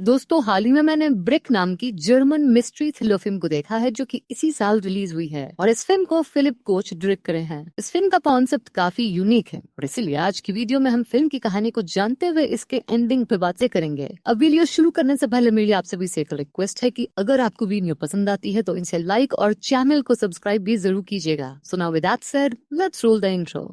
दोस्तों हाल ही में मैंने ब्रिक नाम की जर्मन मिस्ट्री थ्रिलर फिल्म को देखा है जो कि इसी साल रिलीज हुई है और इस फिल्म को फिलिप कोच डायरेक्ट करे हैं। इस फिल्म का कॉन्सेप्ट काफी यूनिक है और इसीलिए आज की वीडियो में हम फिल्म की कहानी को जानते हुए इसके एंडिंग पे बातें करेंगे। अब वीडियो शुरू करने से पहले मेरी आपसे भी एक रिक्वेस्ट है कि अगर आपको वीडियो पसंद आती है तो इसे लाइक और चैनल को सब्सक्राइब भी जरूर कीजिएगा। So now with that said, let's roll the intro.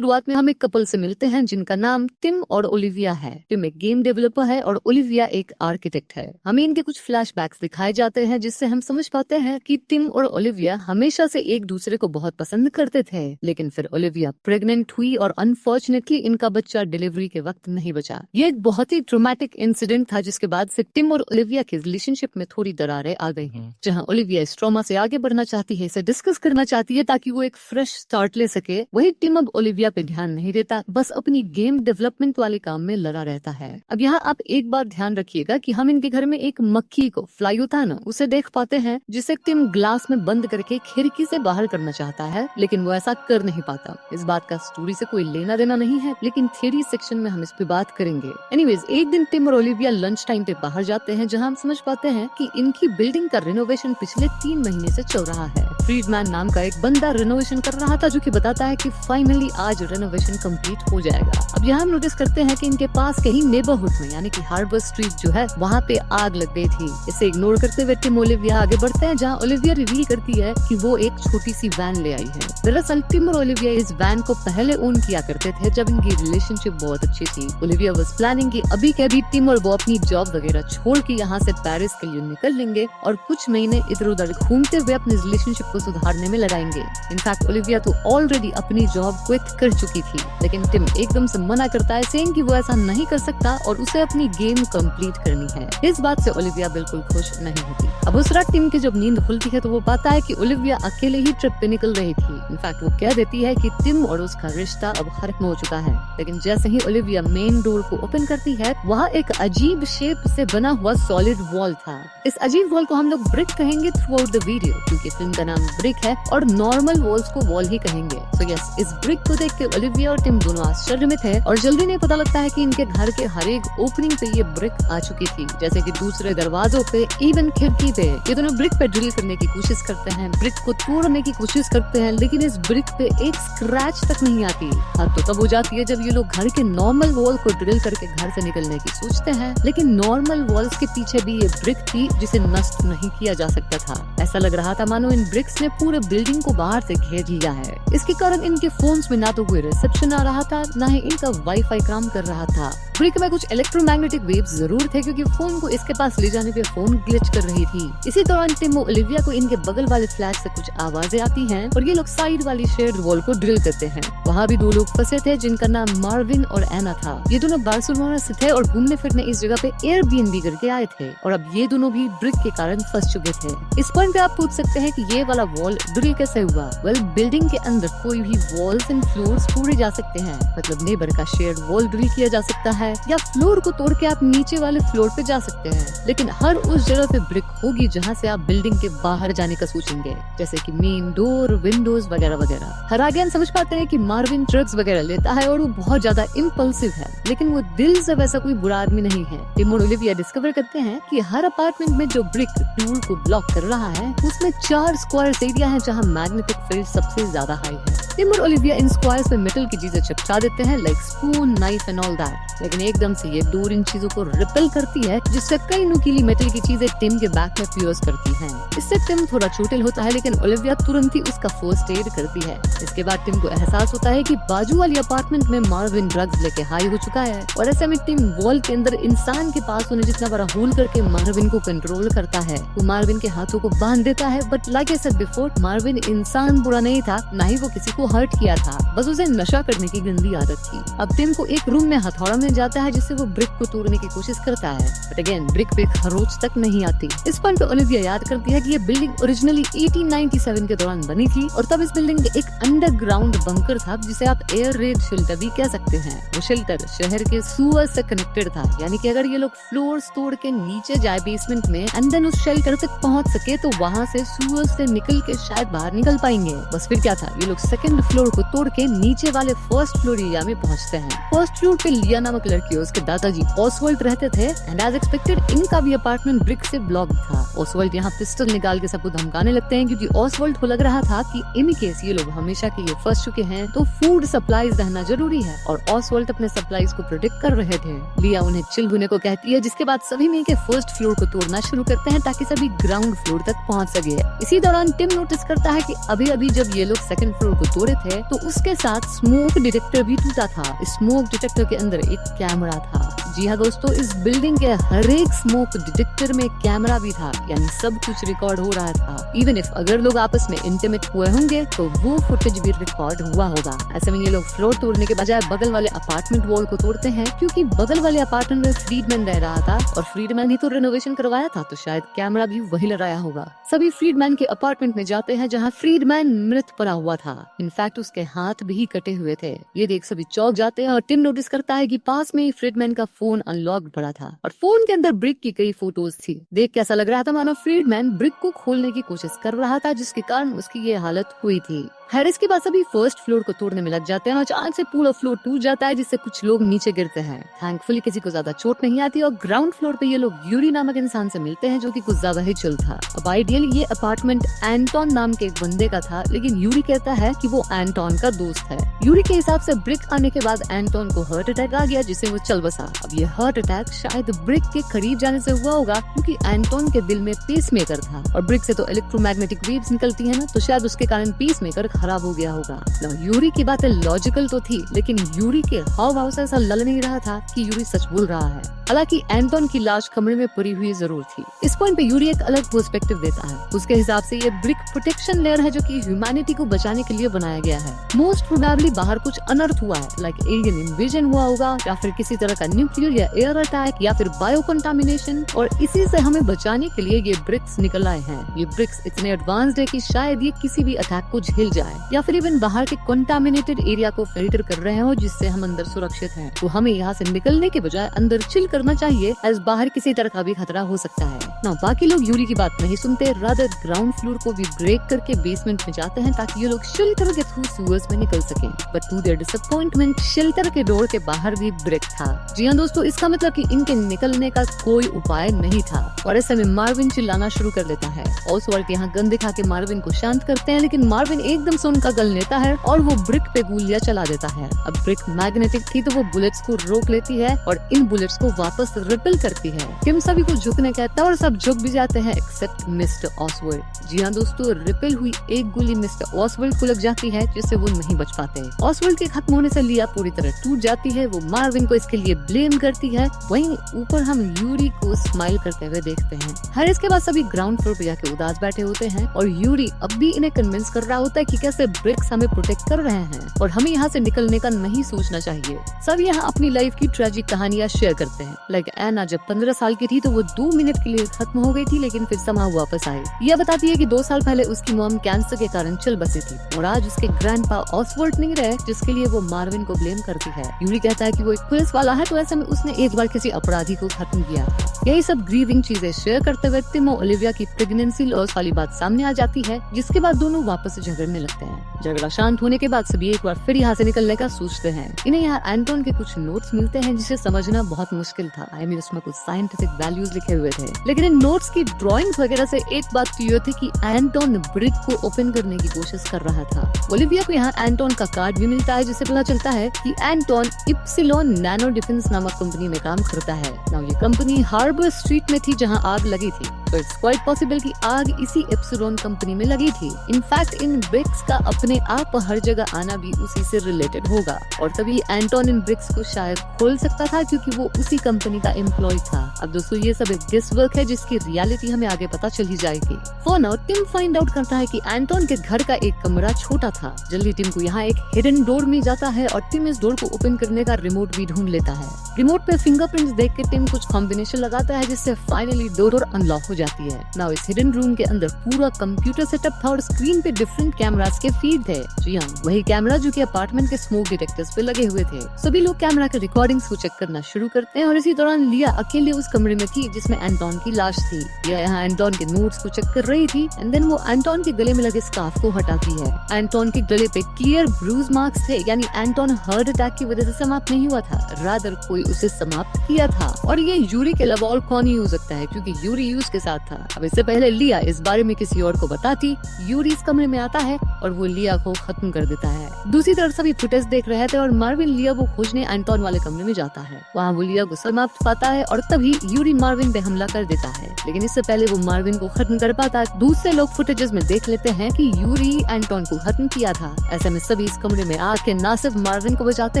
शुरुआत में हम एक कपल से मिलते हैं जिनका नाम टिम और ओलिविया है। टिम एक गेम डेवलपर है और ओलिविया एक आर्किटेक्ट है। हमें इनके कुछ फ्लैशबैक्स दिखाए जाते हैं जिससे हम समझ पाते हैं कि टिम और ओलिविया हमेशा से एक दूसरे को बहुत पसंद करते थे, लेकिन फिर ओलिविया प्रेग्नेंट हुई और अनफॉर्चुनेटली इनका बच्चा डिलीवरी के वक्त नहीं बचा। ये एक बहुत ही ट्रोमैटिक इंसिडेंट था जिसके बाद से टिम और ओलिविया की रिलेशनशिप में थोड़ी दरारें आ गई हैं। जहाँ ओलिविया इस ट्रॉमा से आगे बढ़ना चाहती है, इसे डिस्कस करना चाहती है ताकि वो एक फ्रेश स्टार्ट ले सके, वही टिम अब ओलिविया पे ध्यान नहीं देता, बस अपनी गेम डेवलपमेंट वाले काम में लगा रहता है। अब यहाँ आप एक बार ध्यान रखिएगा कि हम इनके घर में एक मक्खी को, फ्लाई होता है ना, उसे देख पाते हैं जिसे टिम ग्लास में बंद करके खिड़की से बाहर करना चाहता है, लेकिन वो ऐसा कर नहीं पाता। इस बात का स्टोरी से कोई लेना देना नहीं है, लेकिन थ्योरी सेक्शन में हम इस पे बात करेंगे। एनीवेज, एक दिन टिम और ओलिविया लंच टाइम पे बाहर जाते हैं जहाँ हम समझ पाते हैं कि इनकी बिल्डिंग का रिनोवेशन पिछले 3 महीने से चल रहा है। फ्रीडमैन नाम का एक बंदा रिनोवेशन कर रहा था जो कि बताता है कि फाइनली आज रिनोवेशन कंप्लीट हो जाएगा। अब यहाँ हम नोटिस करते हैं कि इनके पास कहीं नेबरहुड में यानी कि हार्बर स्ट्रीट जो है वहाँ पे आग लग गई थी। इसे इग्नोर करते हुए टिम ओलिविया आगे बढ़ते हैं जहाँ ओलिविया रिवील करती है कि वो एक छोटी सी वैन ले आई है। दरअसल टिम और ओलिविया इस वैन को पहले ओन किया करते थे जब इनकी रिलेशनशिप बहुत अच्छी थी। ओलिविया वाज प्लानिंग कि अभी के अभी टिम और वो अपनी जॉब वगैरह छोड़ के यहाँ से पेरिस के लिए निकल लेंगे और कुछ महीने इधर उधर घूमते हुए अपनी रिलेशनशिप को सुधारने में लगाएंगे। इनफैक्ट ओलिविया तो ऑलरेडी अपनी जॉब क्विट कर चुकी थी, लेकिन टिम एकदम से मना करता है, सेइंग कि वो ऐसा नहीं कर सकता और उसे अपनी गेम कंप्लीट करनी है। इस बात से ओलिविया बिल्कुल खुश नहीं होती। अब उस रात टिम की जब नींद खुलती है तो वो पाता है कि ओलिविया अकेले ही ट्रिप पे निकल रही थी। इनफैक्ट वो कह देती है कि टिम और उसका रिश्ता अब खत्म हो चुका है, लेकिन जैसे ही ओलिविया मेन डोर को ओपन करती है वहाँ एक अजीब शेप से बना हुआ सॉलिड वॉल था। इस अजीब वॉल को हम लोग ब्रिक कहेंगे थ्रू आउट द वीडियो, क्योंकि फिल्म का नाम ब्रिक है और नॉर्मल वॉल्स को वॉल ही कहेंगे। सो यस, इस ब्रिक को देख के ओलिविया और टिम दोनों आश्चर्य में थे और जल्दी नहीं पता लगता है कि इनके घर के हर एक ओपनिंग पे ये ब्रिक आ चुकी थी, जैसे कि दूसरे दरवाजों पे, इवन खिड़की पे। ये दोनों ब्रिक पे ड्रिल करने की कोशिश करते हैं, ब्रिक को तोड़ने की कोशिश करते हैं, लेकिन इस ब्रिक पे एक स्क्रैच तक नहीं आती। हद तो तब हो जाती है जब ये लोग घर के नॉर्मल वॉल को ड्रिल करके घर से निकलने की सोचते हैं, लेकिन नॉर्मल वॉल्स के पीछे भी ये ब्रिक थी जिसे नष्ट नहीं किया जा सकता था। ऐसा लग रहा था मानो इन ब्रिक्स ने पूरे बिल्डिंग को बाहर से घेर लिया है। इसके कारण इनके फोन्स में ना तो कोई रिसेप्शन आ रहा था, ना ही इनका वाईफाई काम कर रहा था। ब्रिक में कुछ इलेक्ट्रोमैग्नेटिक वेव्स जरूर थे क्योंकि फोन को इसके पास ले जाने पे फोन ग्लिच कर रही थी। इसी दौरान टिम और ओलिविया को इनके बगल वाले फ्लैट से कुछ आवाजें आती हैं और ये लोग साइड वाली शेयर्ड वॉल को ड्रिल करते हैं। वहाँ भी 2 लोग फंसे थे जिनका नाम मार्विन और एना था। ये दोनों बार्सिलोना से थे और घूमने फिरने इस जगह पे एयरबीएनबी करके आए थे और अब ये दोनों भी ब्रिक के कारण फंस चुके थे। इस पॉइंट पे आप पूछ सकते हैं कि ये वाला वॉल ड्रिल कैसे हुआ। वेल, बिल्डिंग के अंदर कोई भी वॉल्स एंड फ्लोर्स तोड़े जा सकते हैं, मतलब नेबर का शेयर्ड वॉल ड्रिल किया जा सकता है या फ्लोर को तोड़ के आप नीचे वाले फ्लोर पे जा सकते हैं, लेकिन हर उस जगह पे ब्रिक होगी जहाँ से आप बिल्डिंग के बाहर जाने का सोचेंगे, जैसे कि मेन डोर, विंडोज वगैरह वगैरह। हर आगे हम समझ पाते हैं कि मार्विन ड्रग्स वगैरह लेता है और वो बहुत ज्यादा इम्पल्सिव है, लेकिन वो दिल से वैसा कोई बुरा आदमी नहीं है। टिम और ओलिविया डिस्कवर करते हैं कि हर अपार्टमेंट में जो ब्रिक टूल को ब्लॉक कर रहा है उसमें 4 स्क्वायर एरिया है जहाँ मैग्नेटिक फील्ड सबसे ज्यादा हाई है। टिम और ओलिविया इन स्क्वायर्स पे मेटल की चीजें चिपका देते हैं, like spoon, knife and all that, लेकिन एकदम से ये डोर इन चीजों को रिपेल करती है जिससे कई नुकीली मेटल की चीजें टिम के बैक में पियर्स करती हैं। इससे टिम थोड़ा चोटिल होता है, लेकिन ओलिविया तुरंत ही उसका फर्स्ट एड करती है। इसके बाद टिम को एहसास होता है कि बाजू वाली अपार्टमेंट में मार्विन ड्रग्स लेके हाई हो चुका है और ऐसे में टिम वॉल के अंदर इंसान के पास होने जितना बड़ा होल करके मार्विन को कंट्रोल करता है। वो मार्विन के हाथों को बांध देता है, but like I said before, Marvin इंसान बुरा नहीं था, ना ही वो किसी को हर्ट किया था, बस उसे नशा करने की गंदी आदत थी। अब टिम को एक रूम में हथौड़ा मिल जाता है जिससे वो ब्रिक को तोड़ने की कोशिश करता है, बट अगेन ब्रिक पे खरोच तक नहीं आती। इस पॉइंट पे ओलिविया याद करती है कि ये बिल्डिंग ओरिजिनली 1897 के दौरान बनी थी और तब इस बिल्डिंग में एक अंडरग्राउंड बंकर था जिसे आप एयर रेड शेल्टर भी कह सकते हैं। वो शेल्टर शहर के सुअर से कनेक्टेड था, यानी कि अगर ये लोग फ्लोर्स तोड़ के नीचे जाए बेसमेंट में एंड देन उस शेल्टर तक पहुंच सके तो वहाँ से सुअर से निकल के शायद बाहर निकल पाएंगे। बस फिर क्या था, ये लोग सेकंड सेकंड फ्लोर को तोड़ के नीचे वाले फर्स्ट फ्लोर एरिया में पहुंचते हैं। फर्स्ट फ्लोर पे लिया नामक लड़की और उसके दादाजी ऑसवर्ल्ड रहते थे एंड एज एक्सपेक्टेड इनका भी अपार्टमेंट ब्रिक से ब्लॉक था। ऑसवर्ल्ड यहाँ पिस्टल निकाल के सबको धमकाने लगते हैं क्योंकि ऑसवर्ल्ड को लग रहा था कि इन केस ये लोग हमेशा के लिए फंस चुके हैं तो फूड सप्लाईज रहना जरूरी है और ऑसवर्ल्ड अपने सप्लाईज को प्रोटेक्ट कर रहे थे। लिया उन्हें चिल होने को कहती है जिसके बाद सभी मिलकर फर्स्ट फ्लोर को तोड़ना शुरू करते हैं ताकि सभी ग्राउंड फ्लोर तक पहुंच सके। इसी दौरान टिम नोटिस करता है कि अभी अभी जब ये लोग सेकंड फ्लोर को तोड़े थे तो उसके साथ स्मोक डिटेक्टर भी टूटा था। स्मोक डिटेक्टर के अंदर एक कैमरा था। जी हाँ दोस्तों, इस बिल्डिंग के हर एक स्मोक डिटेक्टर में कैमरा भी था, यानी सब कुछ रिकॉर्ड हो रहा था। इवन इफ अगर लोग आपस में इंटीमेट हुए होंगे तो वो फुटेज भी रिकॉर्ड हुआ होगा। ऐसे में ये लोग फ्लोर तोड़ने के बजाय बगल वाले अपार्टमेंट वॉल को तोड़ते हैं क्योंकि बगल वाले अपार्टमेंट में फ्रीडमैन रह रहा था और फ्रीडमैन ही तो रेनोवेशन करवाया था तो शायद कैमरा भी वही लगाया होगा। सभी फ्रीडमैन के अपार्टमेंट में जाते हैं जहाँ फ्रीडमैन मृत पड़ा हुआ था। इनफैक्ट उसके हाथ भी कटे हुए थे। ये देख सभी चौंक जाते हैं और टिम नोटिस करता है कि पास में ही फ्रीडमैन का फोन अनलॉक्ड पड़ा था और फोन के अंदर ब्रिक की कई फोटोज थी। देख के ऐसा लग रहा था मानो फ्रीडमैन ब्रिक को खोलने की कोशिश कर रहा था जिसके कारण उसकी ये हालत हुई थी। हैरिस के बाद सभी फर्स्ट फ्लोर को तोड़ने में लग जाते हैं और अचानक से पूरा फ्लोर टूट जाता है जिससे कुछ लोग नीचे गिरते हैं। थैंकफुली किसी को ज्यादा चोट नहीं आती और ग्राउंड फ्लोर पे ये लोग यूरी नामक इंसान से मिलते हैं जो कि कुछ ज्यादा ही चिल था। अब आइडियली ये अपार्टमेंट एंटोन नाम के एक बंदे का था लेकिन यूरी कहता है कि वो एंटोन का दोस्त है। यूरी के हिसाब से ब्रिक आने के बाद एंटोन को हार्ट अटैक आ गया जिससे वो चल बसा। अब ये हार्ट अटैक शायद ब्रिक के करीब जाने से हुआ होगा क्योंकि एंटोन के दिल में पेसमेकर था और ब्रिक से तो इलेक्ट्रोमैग्नेटिक वेव्स निकलती है ना, तो शायद उसके कारण पेसमेकर खराब हो गया होगा। यूरी की बातें लॉजिकल तो थी लेकिन यूरी के हाव भाव से ऐसा लग नहीं रहा था कि यूरी सच बोल रहा है। हालांकि एंटोन की लाश कमरे में पड़ी हुई जरूर थी। इस पॉइंट पे यूरी एक अलग पर्सपेक्टिव देता है। उसके हिसाब से ये ब्रिक प्रोटेक्शन लेयर है जो कि ह्यूमैनिटी को बचाने के लिए बनाया गया है। मोस्ट प्रोबेबली बाहर कुछ अनर्थ हुआ है, लाइक एलियन इन्वेजन हुआ होगा या फिर किसी तरह का न्यूक्लियर या एयर अटैक या फिर बायो कंटामिनेशन, और इसी से हमें बचाने के लिए ये ब्रिक्स निकल आए हैं। ये ब्रिक्स इतने एडवांस्ड है कि शायद ये किसी भी अटैक को झेल जाए या फिर इवन बाहर के कंटामिनेटेड एरिया को फिल्टर कर रहे हो जिससे हम अंदर सुरक्षित हैं। तो हमें यहाँ से निकलने के बजाय अंदर चिल करना चाहिए एज बाहर किसी तरह का भी खतरा हो सकता है ना। बाकी लोग यूरी की बात नहीं सुनते, रादर ग्राउंड फ्लोर को भी ब्रेक करके बेसमेंट में जाते हैं ताकि ये लोग शेल्टर के थ्रू सीवर्स में निकल सकें। But to their disappointment shelter के डोर के बाहर भी ब्रेक था। जी हाँ दोस्तों, इसका मतलब कि इनके निकलने का कोई उपाय नहीं था और ऐसे में मार्विन चिल्लाना शुरू कर देता है। ऑसवर्ल्ड यहाँ गन दिखा के मार्विन को शांत करते हैं लेकिन मार्विन एकदम से उनका गन लेता है और वो ब्रिक पे गोलियां चला देता है। अब ब्रिक मैग्नेटिक थी तो वो बुलेट्स को रोक लेती है और इन बुलेट्स को वापस रिपेल करती है। टिम सभी को झुकने कहता है और सब झुक भी जाते हैं एक्सेप्ट मिस्टर ऑसवर्ल्ड। जी हाँ दोस्तों, रिपेल हुई एक गोली मिस्टर ऑसवर्ल्ड को लग जाती है जिससे वो नहीं बच पाते। ऑसवर्ल्ड के खत्म होने से लिया पूरी तरह टूट जाती है। वो मार्विन को इसके लिए ब्लेम करती है। वहीं ऊपर हम यूरी को स्माइल करते हुए देखते हैं। हर इसके बाद सभी ग्राउंड फ्लोर पे जाके उदास बैठे होते हैं और यूरी अब भी इन्हें कन्विंस कर रहा होता है कि कैसे ब्रिक्स हमें प्रोटेक्ट कर रहे हैं और हमें यहाँ से निकलने का नहीं सोचना चाहिए। सब यहाँ अपनी लाइफ की ट्रेजिक कहानियां शेयर करते हैं। लाइक एना जब 15 साल की थी तो वो 2 मिनट के लिए खत्म हो गई थी लेकिन फिर समाह वापस आई। यह बताती है कि 2 साल पहले उसकी मॉम कैंसर के कारण चल बसी थी और आज उसके ग्रैंडपा ऑसवर्ल्ड नहीं रहे जिसके लिए वो मार्विन को ब्लेम करती है। यूरी कहता है कि वो एक पुलिस वाला है तो ऐसे में उसने एक बार किसी अपराधी को खत्म किया। यही सब ग्रीविंग चीजें शेयर करते हुए टिम और ओलिविया की प्रेगनेंसी लॉस वाली बात सामने आ जाती है जिसके बाद दोनों वापस झगड़ने लगते हैं। झगड़ा शांत होने के बाद सभी एक बार फिर यहाँ से निकलने का सोचते हैं। इन्हें यहाँ एंटोन के कुछ नोट्स मिलते हैं जिसे समझना बहुत मुश्किल था। आई मीन उसमें कुछ साइंटिफिक वैल्यूज लिखे हुए थे लेकिन इन नोट्स की ड्राइंग्स वगैरह से एक बात क्लियर थी कि एंटोन ब्रिक को ओपन करने की कोशिश कर रहा था। ओलिविया को यहाँ एंटोन का कार्ड भी मिलता है जिससे पता चलता है कि एंटोन इप्सिलॉन नैनो डिफेंस नामक कंपनी में काम करता है। नाउ ये कंपनी हार्बर स्ट्रीट में थी जहाँ आग लगी थी, तो इट्स क्वाइट पॉसिबल कि आग इसी इप्सिलॉन कंपनी में लगी थी। इनफैक्ट इन ब्रिक्स का अपने आप हर जगह आना भी उसी से रिलेटेड होगा और तभी एंटोन इन ब्रिक्स को शायद खोल सकता था क्योंकि वो उसी कंपनी का एम्प्लॉय था। अब दोस्तों ये सब एक गेस वर्क है जिसकी रियलिटी हमें आगे पता चल ही जाएगी। For now Tim find out करता है कि एंटोन के घर का एक कमरा छोटा था। जल्दी टिम को यहाँ एक हिडन डोर मिल जाता है और टिम इस डोर को ओपन करने का रिमोट भी ढूंढ लेता है। रिमोट पे फिंगरप्रिंट्स देख के टिम कुछ कॉम्बिनेशन लगाता है जिससे फाइनली डोर अनलॉक हो जाती है। नाउ इस हिडन रूम के अंदर पूरा कंप्यूटर सेटअप था और स्क्रीन पे डिफरेंट कैमरास के फीड थे। जी हाँ, वही कैमरा जो कि अपार्टमेंट के स्मोक डिटेक्टर्स पे लगे हुए थे। सभी लोग कैमरा के रिकॉर्डिंग्स को चेक करना शुरू करते हैं और इसी दौरान लिया अकेले उस कमरे में थी जिसमें एंटोन की लाश थी। लिया यहाँ एंटोन के नोट्स को चेक कर रही थी एंड देन वो एंटोन के गले में लगे स्कार्फ को हटाती है। एंटोन के गले पे क्लियर ब्रूज मार्क्स थे, यानी एंटोन हार्ट अटैक की वजह से समाप्त नहीं हुआ था, रादर कोई उसे समाप्त किया था। और ये यूरी के अलावा और कौन ही हो सकता है, क्योंकि यूरी उसके साथ था। अब इससे पहले लिया इस बारे में किसी और को बताती, यूरी इस कमरे में आता है और वो लिया को खत्म कर देता है। दूसरी तरफ सभी फुटेज देख रहे थे और मार्विन लिया को खोजने एंटोन वाले कमरे में जाता है। वहाँ वो लिया को समाप्त पाता है और तभी यूरी मार्विन पे हमला कर देता है, लेकिन इससे पहले वो मार्विन को खत्म कर पाता है। दूसरे लोग फुटेजेस में देख लेते हैं कि यूरी एंटोन को खत्म किया था। ऐसे में सभी इस कमरे में आके ना सिर्फ मार्विन को बचाते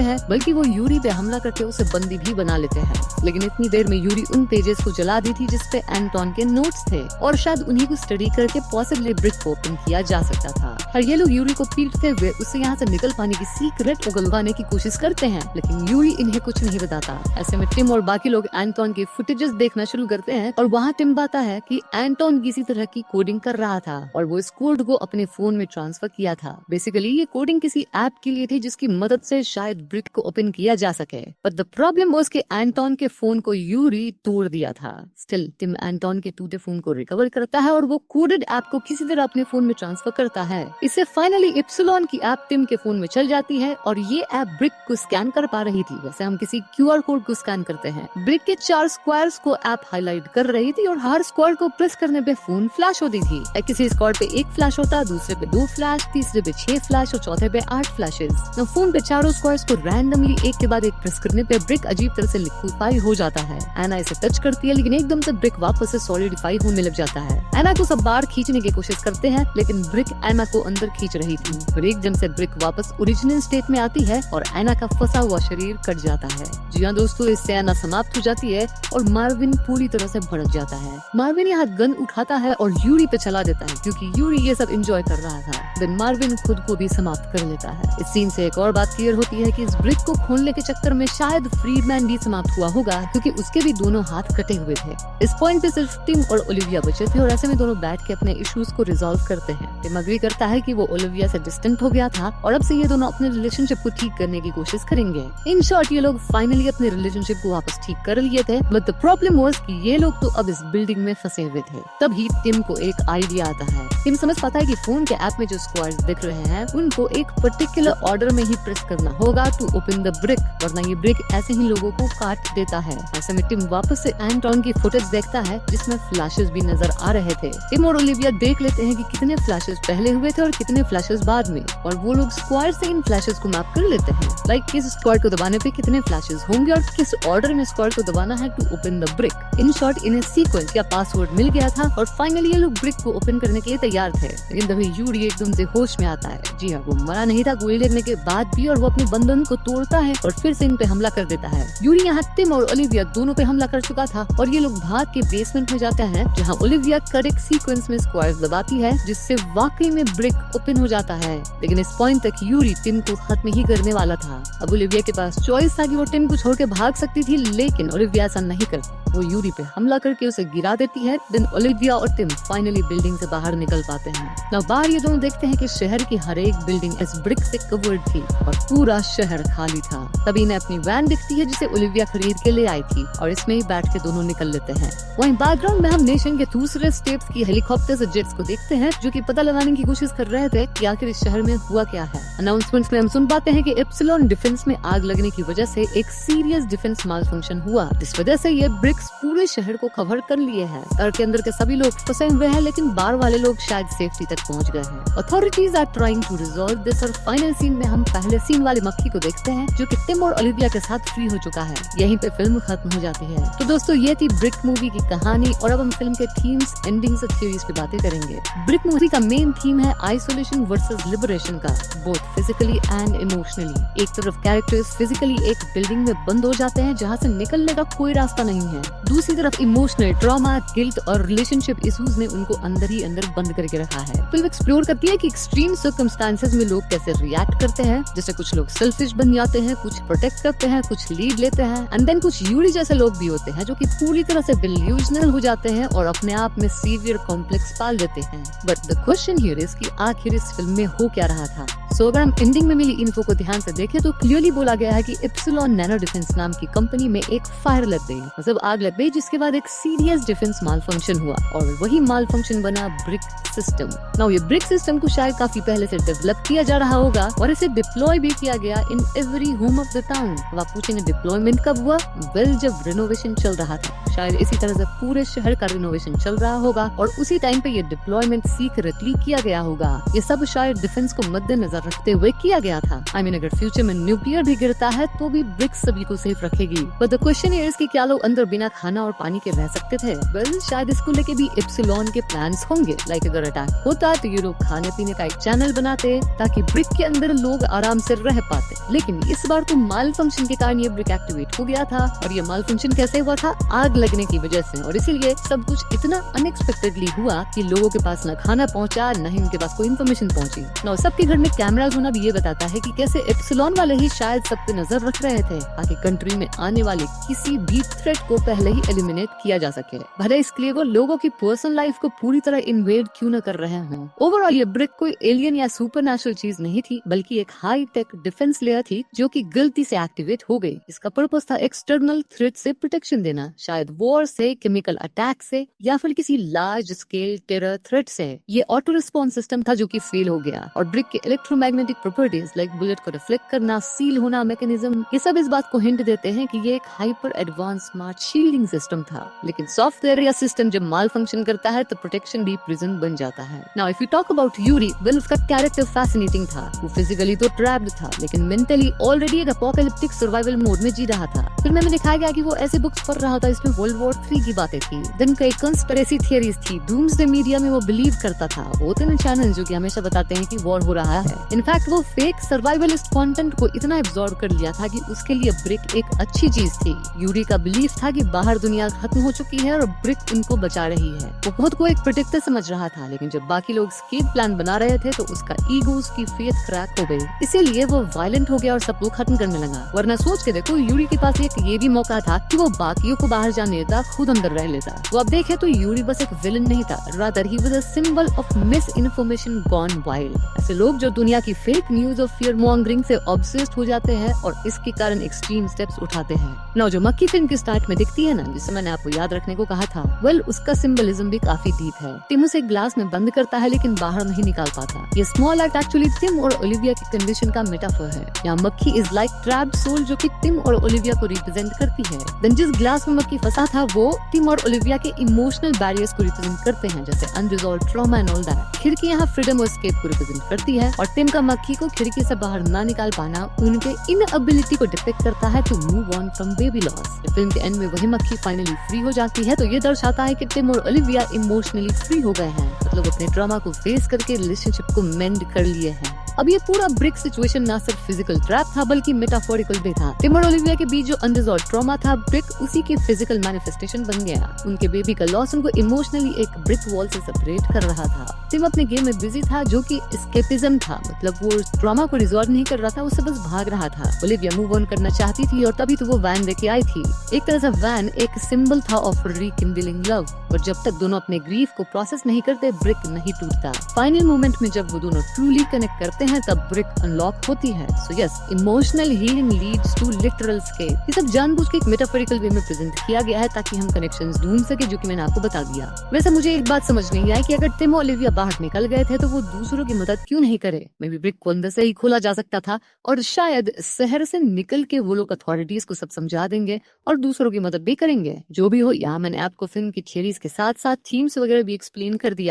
हैं बल्कि वो यूरी पे हमला करके उसे बंदी भी बना लेते हैं। लेकिन इतनी देर में यूरी उन पेजेस को जला दी थी जिसपे एंटोन के नोट्स थे और शायद उन्हीं को स्टडी करके पॉसिबली ब्रिक को ओपन किया जा सकता था। और ये लोग यूरी को पीटते हुए उससे यहाँ से निकल पाने की सीक्रेट उगलवाने की कोशिश करते हैं, लेकिन यूरी इन्हें कुछ नहीं बताता। ऐसे में टिम और बाकी लोग एंटोन के फुटेजेस देखना शुरू करते हैं और वहाँ टिम बताता है कि एंटोन किसी तरह की कोडिंग कर रहा था और वो इस कोड को अपने फोन में ट्रांसफर किया था। बेसिकली ये कोडिंग किसी ऐप के लिए थी जिसकी मदद से शायद ब्रिक को ओपन किया जा सके, बट द प्रॉब्लम वाज कि एंटोन के फोन को यूरी तोड़ दिया था। स्टिल टिम एंटोन के टूटे फोन को रिकवर करता है और वो कोडेड ऐप को किसी तरह अपने फोन में ट्रांसफर करता है। इससे फाइनली इप्सिलॉन की ऐप टिम के फोन में चल जाती है और ये ऐप ब्रिक को स्कैन कर पा रही थी। वैसे हम किसी क्यूआर कोड को स्कैन करते हैं। ब्रिक के 4 स्क्वायर्स को ऐप हाईलाइट कर रही थी और हर स्क्वायर को प्रेस करने पे फोन फ्लैश होती थी। किसी स्क्वायर पे 1 फ्लैश होता, दूसरे पे 2 फ्लैश, तीसरे पे 6 फ्लैश और चौथे पे 8 फ्लैशेस। फोन पे चारों स्क्वायर्स को रैंडमली एक के बाद एक प्रेस करने पे ब्रिक अजीब तरह से लिक्विफाई हो जाता है। एना इसे टच करती है लेकिन एकदम से ब्रिक वापस से सॉलिडिफाई होने लग जाता है। एना को सब बाहर खींचने की कोशिश करते हैं लेकिन ब्रिक एना को अंदर खींच रही थी। फिर एकदम से ब्रिक वापस ओरिजिनल स्टेट में आती है और एना का फंसा हुआ शरीर कट जाता है। जी हाँ दोस्तों, इससे एना समाप्त हो जाती है और मार्विन पूरी तरह से भड़क जाता है। मार्विन यहाँ गन उठाता है और यूरी पे चला देता है क्योंकि यूरी ये सब एंजॉय कर रहा था। देन मार्विन खुद को भी समाप्त कर लेता है। इस सीन से एक और बात क्लियर होती है कि इस ब्रिक को खोलने के चक्कर में शायद फ्रीडमैन भी समाप्त हुआ होगा क्योंकि उसके भी दोनों हाथ कटे हुए थे। इस पॉइंट पे सिर्फ टिम और ओलिविया बचे थे और ऐसे में दोनों बैठ के अपने इश्यूज को रिजॉल्व करते हैं। टिम अग्री करता है कि वो ओलिविया से डिस्टेंट हो गया था और अब से ये दोनों अपने रिलेशनशिप को ठीक करने की कोशिश करेंगे। इन शॉर्ट ये लोग फाइनली अपने रिलेशनशिप को वापस ठीक कर लिए थे, बट द प्रॉब्लम वाज कि ये लोग तो अब इस बिल्डिंग में फंसे हुए थे। तभी टिम को एक आइडिया आता है। टिम समझ पाता है कि फोन के ऐप में जो स्क्वायर्स दिख रहे हैं उनको एक पर्टिकुलर ऑर्डर में ही प्रेस करना होगा टू ओपन द ब्रिक, वरना ये ब्रिक ऐसे ही लोगों को काट देता है। ऐसे में टिम वापस से एंटोन की फुटेज देखता है जिसमें फ्लैशेस भी नजर आ रहे थे। टिम और ओलिविया देख लेते हैं कि कितने फ्लैशेस पहले हुए थे और कितने फ्लैशेस बाद में, और वो लोग स्क्वायर से इन फ्लैशेस को मैप कर लेते हैं। लाइक किस स्क्वायर को दबाने पे कितने फ्लैशेस होंगे और किस ऑर्डर में स्क्वायर को दबाना है to open the brick. In short इन्हें सीक्वेंस या पासवर्ड मिल गया था और फाइनली ये लोग ब्रिक को ओपन करने के लिए तैयार थे। लेकिन तभी यूरी एकदम से होश में आता है। जी हाँ, वो मरा नहीं था गोली लगने के बाद भी, और वो अपने बंधन को तोड़ता है और फिर से इन पे हमला कर देता है। यूरी यहाँ टिम और ओलिविया दोनों पे हमला कर चुका था और ये लोग भाग के बेसमेंट में जाते हैं जहाँ ओलिविया करेक्ट सीक्वेंस में स्क्वायर्स दबाती है जिससे वाकई में ब्रिक ओपन हो जाता है। लेकिन इस पॉइंट तक यूरी टिम को खत्म ही करने वाला था। अब ओलिविया के पास चॉइस था कि वो टिम को छोड़ के भाग सकती थी, लेकिन ओलिविया ऐसा नहीं करती। वो यूरी पे हमला करके उसे गिरा देती है। देन ओलिविया और टिम फाइनली बिल्डिंग से बाहर निकल पाते हैं। ना बाहर ये दोनों देखते हैं कि शहर की हर एक बिल्डिंग इस ब्रिक से कवर्ड थी और पूरा शहर खाली था। तभी इन्हें अपनी वैन दिखती है जिसे ओलिविया खरीद के ले आई थी और इसमें ही बैठ के दोनों निकल लेते हैं। वहीं बैकग्राउंड में हम नेशन के दूसरे स्टेट्स की हेलीकॉप्टर्स और जेट्स को देखते हैं जो कि पता लगाने की कोशिश कर रहे थे कि आखिर इस शहर में हुआ क्या है। अनाउंसमेंट्स में हम सुन पाते हैं कि इप्सिलॉन डिफेंस में आग लगने की वजह से एक सीरियस डिफेंस माल फंक्शन हुआ, जिस वजह से ये ब्रिक्स पूरे शहर को कवर कर लिए हैं। शहर के अंदर के सभी लोग फंसे हुए हैं लेकिन बाहर वाले लोग शायद सेफ्टी तक पहुंच गए हैं। Authorities are trying to resolve this और फाइनल सीन में हम पहले सीन वाले मक्खी को देखते हैं जो कि टिम और ओलिविया के साथ फ्री हो चुका है। यहीं पे फिल्म खत्म हो जाती है। तो दोस्तों ये थी ब्रिक मूवी की कहानी और अब हम फिल्म के थीम्स, एंडिंग्स और थ्योरीज पे बातें करेंगे। ब्रिक मूवी का मेन थीम है आइसोलेशन वर्सेस लिबरेशन का, बोथ फिजिकली एंड इमोशनली। एक तरफ कैरेक्टर्स फिजिकली एक बिल्डिंग में बंद हो जाते हैं जहाँ से निकलने का कोई रास्ता नहीं है, दूसरी तरफ इमोशनल ट्रॉमा, गिल्ट और रिलेशनशिप इश्यूज ने उनको अंदर ही अंदर बंद करके रखा है। फिल्म एक्सप्लोर करती है कि एक्सट्रीम सर्कमस्टांसेस में लोग कैसे रिएक्ट करते हैं। जैसे कुछ लोग सेल्फिश बन जाते हैं, कुछ प्रोटेक्ट करते हैं, कुछ लीड लेते हैं, एंड देन कुछ यूरी जैसे लोग भी होते हैं जो कि पूरी तरह से डिल्यूजनल हो जाते जाते हैं और अपने आप में सीवियर कॉम्प्लेक्स पाल लेते हैं। But the question here is कि आखिर इस फिल्म में हो क्या रहा था। सो अगर हम एंडिंग में मिली इन्फो को ध्यान से देखें तो क्लियरली बोला गया है कि एप्सिलॉन नैनो डिफेंस नाम की कंपनी में एक फायर लग गई, मतलब आग लग गई, जिसके बाद एक सीरियस डिफेंस माल फंक्शन हुआ और वही माल फंक्शन बना ब्रिक सिस्टम। नाउ ये ब्रिक सिस्टम को शायद काफी पहले से डेवलप किया जा रहा होगा और इसे डिप्लॉय भी किया गया in every home of the town. अब आप पूछेंगे डिप्लॉयमेंट कब हुआ? वेल, जब रिनोवेशन चल रहा था। शायद इसी तरह से पूरे शहर का रिनोवेशन चल रहा होगा और उसी टाइम पे ये डिप्लॉयमेंट सीक्रेटली किया गया होगा। ये सब शायद डिफेंस को मद्देनजर रखते हुए किया गया था। I mean, अगर फ्यूचर में न्यूक्लियर भी गिरता है तो भी ब्रिक्स सभी को सेफ रखेगी। बट द क्वेश्चन इज कि क्या लोग अंदर बिना खाना और पानी के रह सकते थे? वेल, शायद इसको लेके भी एप्सिलॉन के प्लान्स होंगे। लाइक अगर अटैक होता तो ये लोग खाने पीने का एक चैनल बनाते ताकि ब्रिक के अंदर लोग आराम से रह पाते। लेकिन इस बार तो माल फंक्शन के कारण ये ब्रिक एक्टिवेट हो गया था। और ये माल फंक्शन कैसे हुआ था? आग लगने की वजह से। और इसीलिए सब कुछ इतना अनएक्सपेक्टेडली हुआ कि लोगों के पास न खाना पहुंचा, न ही उनके पास कोई इन्फॉर्मेशन पहुंची। ना सबके घर में कैमराज होना भी ये बताता है कि कैसे एप्सिलॉन वाले ही शायद सब पे नजर रख रहे थे ताकि कंट्री में आने वाले किसी भी थ्रेट को पहले ही एलिमिनेट किया जा सके। भले इसके लिए वो लोगों की पर्सनल लाइफ को पूरी तरह इन्वेड क्यों न कर रहे हों। ओवरऑल ये ब्रिक कोई एलियन या सुपरनैचुरल चीज नहीं थी, बल्कि एक हाई टेक डिफेंस लेयर थी जो कि गलती से एक्टिवेट हो गई। इसका पर्पस था एक्सटर्नल थ्रेट से प्रोटेक्शन देना, शायद वॉर से, केमिकल अटैक से, या फिर किसी लार्ज स्केल टेरर थ्रेट से। ये ऑटो रिस्पॉन्स सिस्टम था जो कि फेल हो गया और ब्रिक के इलेक्ट्रोमैग्नेटिक प्रॉपर्टीज लाइक बुलेट को रिफ्लेक्ट करना, सील होना, मैकेनिज्म, ये सब इस बात को हिंट देते हैं कि ये एक hyper advance smart shielding system था। लेकिन सॉफ्टवेयर या सिस्टम जब माल फंक्शन करता है तो प्रोटेक्शन भी प्रिजन बन जाता है। Now if you talk about Yuri, well उसका कैरेक्टर फैसिनेटिंग था। वो फिजिकली तो ट्रैप्ड था लेकिन मेंटली ऑलरेडी एक अपोकैलिप्टिक सर्वाइवल मोड में जी रहा था। फिल्म में दिखाया गया कि वो ऐसे बुक्स पढ़ रहा था इसमें वर्ल्ड वॉर 3 की बातें थी, देन कई कंस्पिरेसी थियरीज थी, डूम्सडे मीडिया में वो बिलीव करता था। वो तीन चैनल जो कि हमेशा बताते हैं कि वॉर हो रहा है। इनफैक्ट वो फेक सर्वाइवलिस्ट कंटेंट को इतना एब्जॉर्ब कर लिया था कि उसके लिए ब्रिक एक अच्छी चीज थी। यूरी का बिलीफ था कि बाहर दुनिया खत्म हो चुकी है और ब्रिक उनको बचा रही है। वो खुद को एक प्रोटेक्टर समझ रहा था, लेकिन जब बाकी लोग स्केप प्लान बना रहे थे तो उसका ईगो, उसकी फेथ क्रैक हो गई। इसीलिए वो वायलेंट हो गया और सबको खत्म करने लगा। वरना सोच के देखो, यूरी के पास एक ये भी मौका था कि वो बाकियों को बाहर जाने देता, खुद अंदर रह लेता। वो अब देखे तो यूरी बस एक विलन नहीं था, rather he was a symbol of miss information gone wild. ऐसे लोग जो दुनिया की फेक न्यूज और फियर मॉन्गरिंग से ऑब्सेस्ड हो जाते हैं और इसके कारण एक्सट्रीम स्टेप्स उठाते हैं। नाउ जो मक्खी फिल्म की स्टार्ट में दिखती है ना, जिसे मैंने आपको याद रखने को कहा था, वेल उसका सिंबलिज्म भी काफी डीप है। टिम उसे ग्लास में बंद करता है लेकिन बाहर नहीं निकाल पाता। ये स्मॉल एक्ट एक्चुअली टिम और ओलिविया की कंडीशन का मेटाफर है। यहाँ मक्खी इज लाइक ट्रैप्ड सोल जो कि टिम और ओलिविया को रिप्रेजेंट करती है। देन जिस ग्लास में मक्खी फंसा था वो टिम और ओलिविया के इमोशनल बैरियर्स को रिप्रेजेंट करते हैं, जैसे unresolved trauma and all that. खिड़की यहाँ फ्रीडम और एस्केप को रिप्रेजेंट करती है और टिम का मक्खी को खिड़की से बाहर ना निकाल पाना उनके इनएबिलिटी को डिपिक्ट करता है to move on from baby loss. Film के एंड में वही मक्खी फाइनली फ्री हो जाती है तो ये दर्शाता है कि टिम और ओलिविया इमोशनली फ्री हो गए हैं, मतलब अपने ट्रॉमा को फेस करके रिलेशनशिप को मेंड कर लिए हैं। अब ये पूरा ब्रिक सिचुएशन ना सिर्फ फिजिकल ट्रैप था बल्कि मेटाफोरिकल भी था। टिम और ओलिविया के बीच जो अनरिजॉल्व्ड ट्रॉमा था, ब्रिक उसी की फिजिकल मैनिफेस्टेशन बन गया। उनके बेबी का लॉस उनको इमोशनली एक ब्रिक वॉल से सेपरेट कर रहा था। टिम अपने गेम में बिजी था जो कि एस्केपिज्म था, मतलब वो ट्रॉमा को रिजॉल्व नहीं कर रहा था, उससे बस भाग रहा था। ओलिविया मूव ऑन करना चाहती थी और तभी तो वो वैन लेके आई थी। एक तरह से वैन एक सिंबल था ऑफ रिकिंडलिंग लव, और जब तक दोनों अपने ग्रीफ को प्रोसेस नहीं करते ब्रिक नहीं टूटता। फाइनल मोमेंट में जब वो दोनों ट्रूली कनेक्ट करते हैं तब ब्रिक अनलॉक होती है। So yes, emotional healing leads to literal escape. ये सब जानबूझ के एक मेटाफोरिकल वे में प्रेजेंट किया गया है ताकि हम कनेक्शंस ढूंढ सके, जो कि मैंने आपको बता दिया। वैसे मुझे एक बात समझ नहीं आई कि अगर टिम और ओलिविया बाहर निकल गए थे तो वो दूसरों की मदद क्यों नहीं करे। मे बी ब्रिक को अंदर से ही खोला जा सकता था और शायद शहर से निकल के वो लोग अथॉरिटीज को सब समझा देंगे और दूसरों की मदद भी करेंगे। जो भी हो, यहाँ मैंने आपको फिल्म की थियरीज के साथ साथ थीम्स वगैरह भी एक्सप्लेन कर दिया